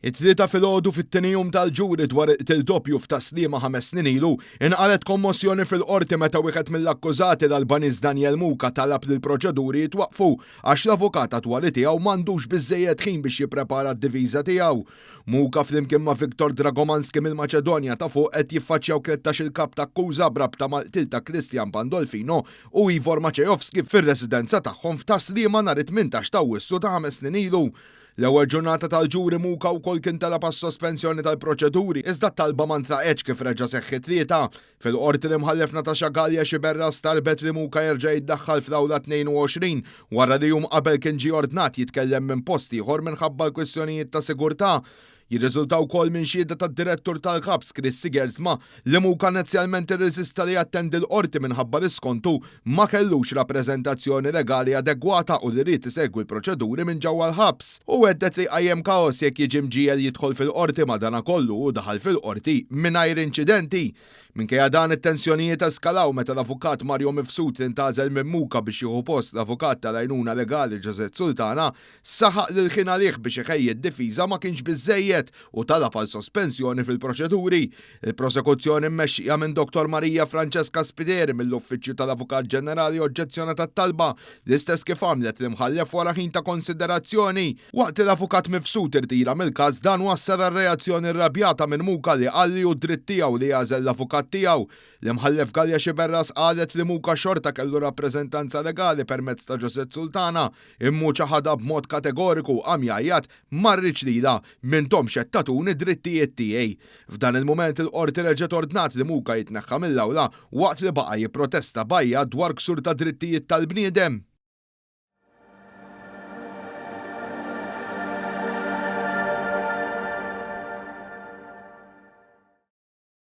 It-tlieta filgħodu fit-tinijum tal-ġuri dwar il-doppju f'taslima 5 snin ilu inqalet kommozzjoni fil-qorti meta wieħed mill-akkużati l-Albaniż Daniel Muka talab li l-proċeduri jitwaqfu għax l-avukat attwali tiegħu m'għandux biżżejjed ħin biex jipprepara d-diviża tiegħu. Muka flimkien ma' Viktor Dragomanski mill-Maċedonja ta' fuq qed jiffaċċjaw 13 il-kap ta' akkuża brabta mal-qtil ta' Christian Pandolfino u Ivor Maciejowski fir-residenza tagħhom f'taslima nhar 18 ta' Awwissu ta' 5 snin ilu. L-ewwel ġurnata tal-ġuri Muka wkoll kien talab għas-sospensjoni tal-proċeduri, iżda talba ma ntlaqetx kif reġa' seħħet tlieta. Fil-qorti li mħallef Natasha Gallia Xiberras talbet li Muka jerġa' jiddaħħal fl-awla 22 wara li jum qabel kien ġie ordnat jitkellem minn post ieħor minħabba l-kwistjonijiet ta' sigurtà. Jirriżultaw kol minn xieda tad-direttur tal-ħabs Chris Sigersma li Muka inizjalment irriżista li jattendi l-qorti minħabba li skontu ma kellux rappreżentazzjoni legali adegwata u li rrid isegwi l-proċeduri minn ġewwa l-ħabs. U għeddet li qajjem kaos jekk jiġi mġiel jidħol fil-qorti madanakollu u daħal fil-qorti mingħajr inċidenti. Minkejja dan it-tensjonijiet eskalaw meta l-avukat Mario Mifsud intażel minn Muka biex jieħu post l-avukat tal-għajnuna legali Ġosett Sultana saħaq lil ħin għalih biex iħejjed id-difiża ma kienx biżżejjed u talab għal sospensjoni fil-proċeduri. Il-prosekuzzjoni mmexxija minn Dr. Marija Francesca Spiteri mill-Uffiċċju tal-Avukat Ġenerali oġġezzjona tat-talba l-istess kif għamlet l-imħallef wara ħin ta' konsiderazzjoni. Waqt l-avukat Mifsud irtira mill-każ dan wassal għar-reazzjoni rrabjata minn Muka li qalli hu dritt tiegħu li jażel l-avukat tiegħu. L-imħallef Gallia Xiberras qalet li Muka xorta kellu rappreżentanza legali permezz ta' Ġosett Sultana immu ċaħada b'mod kategoriku qam jgħajjad marriċ lila m'intom xettatuni drittijiet tiegħi. F'dan il-mument il-qorti reġgħet ordnat li Muka jitneħħa mill-awla waqt li baqa' jipprotesta bajja dwar ksur ta' drittijiet tal-bniedem.